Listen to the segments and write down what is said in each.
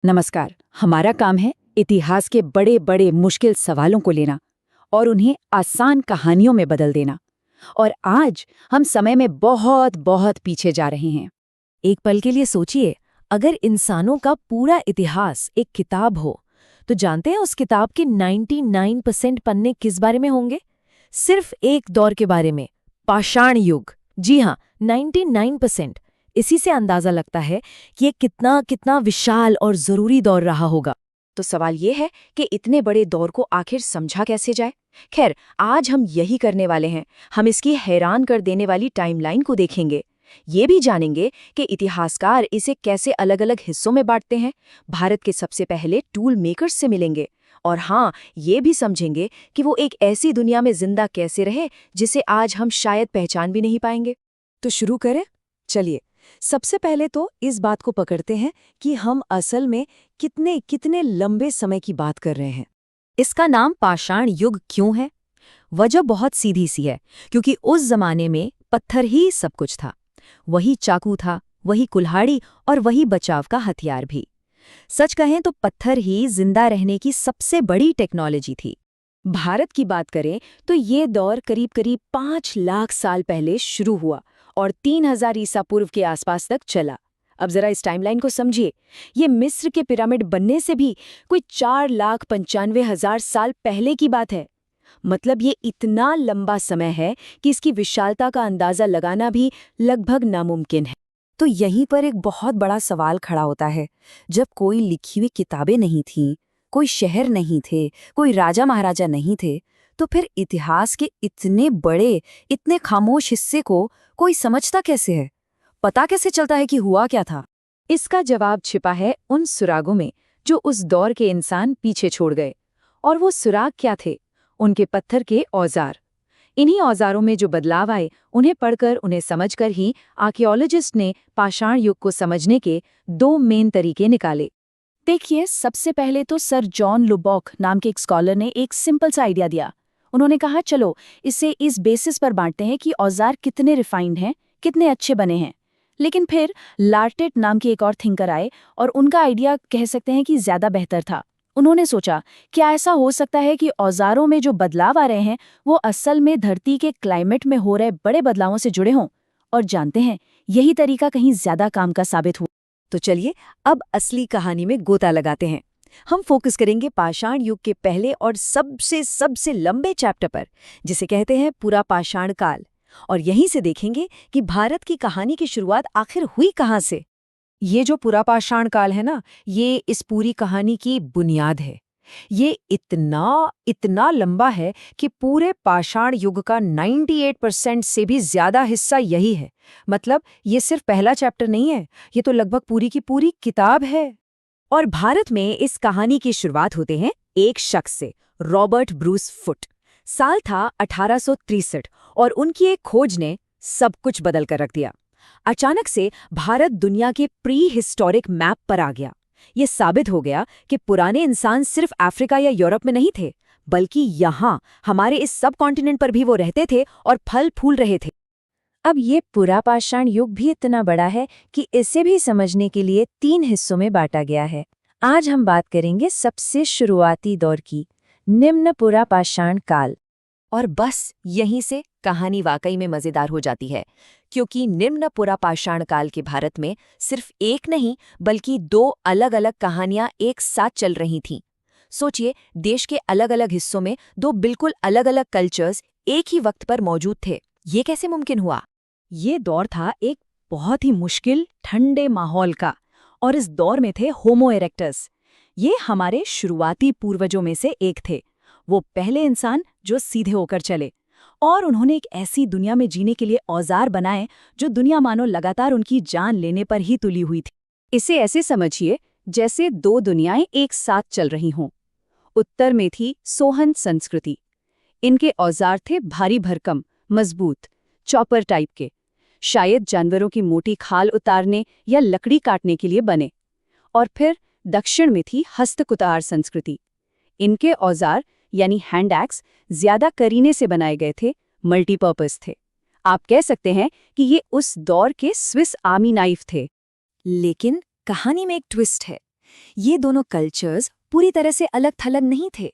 नमस्कार। हमारा काम है इतिहास के बड़े बड़े मुश्किल सवालों को लेना और उन्हें आसान कहानियों में बदल देना। और आज हम समय में बहुत बहुत पीछे जा रहे हैं। एक पल के लिए सोचिए, अगर इंसानों का पूरा इतिहास एक किताब हो, तो जानते हैं उस किताब के 99% पन्ने किस बारे में होंगे? सिर्फ एक दौर के बारे में, पाषाण युग। जी हाँ, 99%। इसी से अंदाजा लगता है कि ये कितना कितना विशाल और जरूरी दौर रहा होगा। तो सवाल ये है कि इतने बड़े दौर को आखिर समझा कैसे जाए। खैर, आज हम यही करने वाले हैं। हम इसकी हैरान कर देने वाली टाइमलाइन को देखेंगे। ये भी जानेंगे कि इतिहासकार इसे कैसे अलग अलग हिस्सों में बांटते हैं। भारत के सबसे पहले टूल मेकर्स से मिलेंगे। और हाँ, ये भी समझेंगे कि वो एक ऐसी दुनिया में जिंदा कैसे रहे जिसे आज हम शायद पहचान भी नहीं पाएंगे। तो शुरू करें? चलिए, सबसे पहले तो इस बात को पकड़ते हैं कि हम असल में कितने कितने लंबे समय की बात कर रहे हैं। इसका नाम पाषाण युग क्यों है? वजह बहुत सीधी सी है, क्योंकि उस जमाने में पत्थर ही सब कुछ था। वही चाकू था, वही कुल्हाड़ी और वही बचाव का हथियार भी। सच कहें तो पत्थर ही जिंदा रहने की सबसे बड़ी टेक्नोलॉजी थी। भारत की बात करें तो ये दौर करीब करीब 5 लाख साल पहले शुरू हुआ और 3000 ईसा पूर्व के आसपास तक चला। अब जरा इस टाइमलाइन को समझिए। ये मिस्र के पिरामिड बनने से भी कोई 4,95,000 साल पहले की बात है। मतलब ये इतना लंबा समय है कि इसकी विशालता का अंदाजा लगाना भी लगभग नामुमकिन है। तो यहीं पर एक बहुत बड़ा सवाल खड़ा होता है। जब कोई लिखी हुई किताबें नहीं थीं, कोई शहर नहीं थे, कोई राजा महाराजा नहीं थे, तो फिर इतिहास के इतने बड़े, इतने खामोश हिस्से को कोई समझता कैसे है? पता कैसे चलता है कि हुआ क्या था? इसका जवाब छिपा है उन सुरागों में जो उस दौर के इंसान पीछे छोड़ गए। और वो सुराग क्या थे? उनके पत्थर के औजार। इन्हीं औजारों में जो बदलाव आए, उन्हें पढ़कर, उन्हें समझकर ही आर्कियोलॉजिस्ट ने पाषाण युग को समझने के 2 मेन तरीके निकाले। देखिए, सबसे पहले तो सर जॉन लुबॉक नाम के एक स्कॉलर ने एक सिंपल सा आइडिया दिया। उन्होंने कहा, चलो इसे इस बेसिस पर बांटते हैं कि औजार कितने रिफाइंड हैं, कितने अच्छे बने हैं। लेकिन फिर लार्टेट नाम के एक और थिंकर आए और उनका आइडिया कह सकते हैं कि ज्यादा बेहतर था। उन्होंने सोचा, क्या ऐसा हो सकता है कि औजारों में जो बदलाव आ रहे हैं वो असल में धरती के क्लाइमेट में हो रहे बड़े बदलावों से जुड़े हों? और जानते हैं, यही तरीका कहीं ज्यादा काम का साबित हुआ। तो चलिए, अब असली कहानी में गोता लगाते हैं। हम फोकस करेंगे पाषाण युग के पहले और सबसे सबसे लंबे चैप्टर पर, जिसे कहते हैं पूरा पाषाण काल। और यहीं से देखेंगे कि भारत की कहानी की शुरुआत आखिर हुई कहाँ से। ये जो पूरा पाषाण काल है ना, ये इस पूरी कहानी की बुनियाद है। ये इतना इतना लंबा है कि पूरे पाषाण युग का 98% से भी ज्यादा हिस्सा यही है। मतलब ये सिर्फ पहला चैप्टर नहीं है, ये तो लगभग पूरी की पूरी किताब है। और भारत में इस कहानी की शुरुआत होते हैं एक शख्स से, रॉबर्ट ब्रूस फुट। साल था 1863 और उनकी एक खोज ने सब कुछ बदल कर रख दिया। अचानक से भारत दुनिया के प्री हिस्टोरिक मैप पर आ गया। ये साबित हो गया कि पुराने इंसान सिर्फ अफ्रीका या यूरोप में नहीं थे, बल्कि यहाँ हमारे इस सब कॉन्टिनेंट पर भी वो रहते थे और फल फूल रहे थे। अब ये पूरा पाषाण युग भी इतना बड़ा है कि इसे भी समझने के लिए 3 हिस्सों में बांटा गया है। आज हम बात करेंगे सबसे शुरुआती दौर की, निम्न पूरा पाषाण काल। और बस यहीं से कहानी वाकई में मजेदार हो जाती है, क्योंकि निम्न पुरा पाषाण काल के भारत में सिर्फ एक नहीं बल्कि 2 अलग-अलग कहानियां एक साथ चल रही थीं। सोचिए, देश के अलग-अलग हिस्सों में 2 बिल्कुल अलग-अलग कल्चर्स एक ही वक्त पर मौजूद थे। ये कैसे मुमकिन हुआ? ये दौर था एक बहुत ही मुश्किल ठंडे माहौल का, और इस दौर में थे होमो इरेक्टस। ये हमारे शुरुआती पूर्वजों में से एक थे। वो पहले इंसान जो सीधे होकर चले, और उन्होंने एक ऐसी दुनिया में जीने के लिए औजार बनाए जो दुनिया मानो लगातार उनकी जान लेने पर ही तुली हुई थी। इसे ऐसे समझिए जैसे 2 दुनियाएं एक साथ चल रही हों। उत्तर में थी सोहन संस्कृति। इनके औजार थे भारी भरकम, मजबूत, चॉपर टाइप के, शायद जानवरों की मोटी खाल उतारने या लकड़ी काटने के लिए बने। और फिर दक्षिण में थी हस्तकुतार संस्कृति। इनके औजार यानी हैंड एक्स ज्यादा करीने से बनाए गए थे, मल्टीपर्पज थे। आप कह सकते हैं कि ये उस दौर के स्विस आर्मी नाइफ थे। लेकिन कहानी में एक ट्विस्ट है। ये दोनों कल्चर्स पूरी तरह से अलग थलग नहीं थे।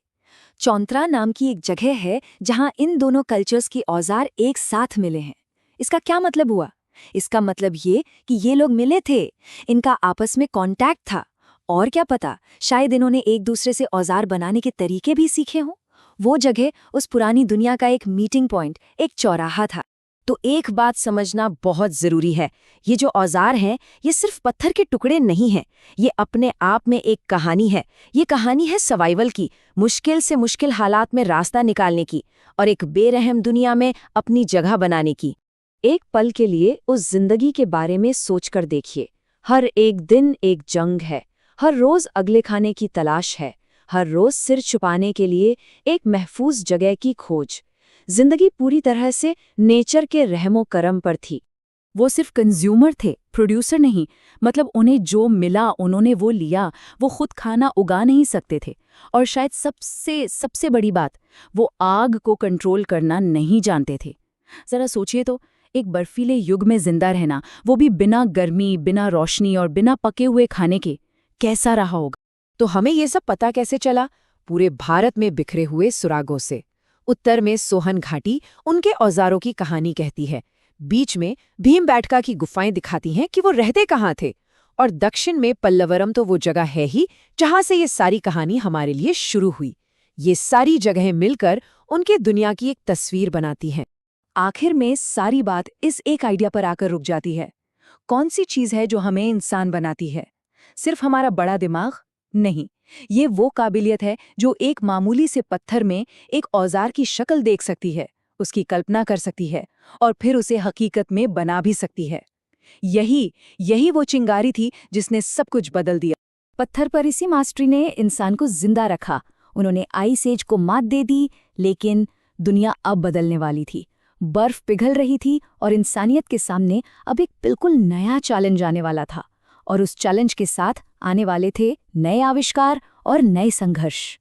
चौंतरा नाम की एक जगह है जहां इन दोनों कल्चर्स के औजार एक साथ मिले हैं। इसका क्या मतलब हुआ? इसका मतलब ये कि ये लोग मिले थे, इनका आपस में कांटेक्ट था, और क्या पता शायद इन्होंने एक दूसरे से औजार बनाने के तरीके भी सीखे हों। वो जगह उस पुरानी दुनिया का एक मीटिंग पॉइंट, एक चौराहा था। तो एक बात समझना बहुत जरूरी है, ये जो औजार हैं ये सिर्फ पत्थर के टुकड़े नहीं हैं, ये अपने आप में एक कहानी है। ये कहानी है सर्वाइवल की, मुश्किल से मुश्किल हालात में रास्ता निकालने की और एक बेरहम दुनिया में अपनी जगह बनाने की। एक पल के लिए उस जिंदगी के बारे में सोचकर देखिए। हर एक दिन एक जंग है, हर रोज अगले खाने की तलाश है, हर रोज सिर छुपाने के लिए एक महफूज जगह की खोज। जिंदगी पूरी तरह से नेचर के रहमो करम पर थी। वो सिर्फ कंज्यूमर थे, प्रोड्यूसर नहीं। मतलब उन्हें जो मिला उन्होंने वो लिया, वो खुद खाना उगा नहीं सकते थे। और शायद सबसे बड़ी बात, वो आग को कंट्रोल करना नहीं जानते थे। जरा सोचिए तो, एक बर्फीले युग में जिंदा रहना, वो भी बिना गर्मी, बिना रोशनी और बिना पके हुए खाने के, कैसा रहा होगा? तो हमें ये सब पता कैसे चला? पूरे भारत में बिखरे हुए सुरागों से। उत्तर में सोहन घाटी उनके औजारों की कहानी कहती है, बीच में भीमबैठका की गुफाएं दिखाती हैं कि वो रहते कहाँ थे, और दक्षिण में पल्लवरम तो वो जगह है ही जहां से ये सारी कहानी हमारे लिए शुरू हुई। ये सारी जगहें मिलकर उनके दुनिया की एक तस्वीर बनाती हैं। आखिर में सारी बात इस एक आइडिया पर आकर रुक जाती है। कौन सी चीज है जो हमें इंसान बनाती है? सिर्फ हमारा बड़ा दिमाग? नहीं, ये वो काबिलियत है जो एक मामूली से पत्थर में एक औजार की शक्ल देख सकती है, उसकी कल्पना कर सकती है और फिर उसे हकीकत में बना भी सकती है। यही वो चिंगारी थी जिसने सब कुछ बदल दिया। पत्थर पर इसी मास्टरी ने इंसान को जिंदा रखा। उन्होंने आइस एज को मात दे दी, लेकिन दुनिया अब बदलने वाली थी। बर्फ पिघल रही थी और इंसानियत के सामने अब एक बिल्कुल नया चैलेंज आने वाला था। और उस चैलेंज के साथ आने वाले थे नए आविष्कार और नए संघर्ष।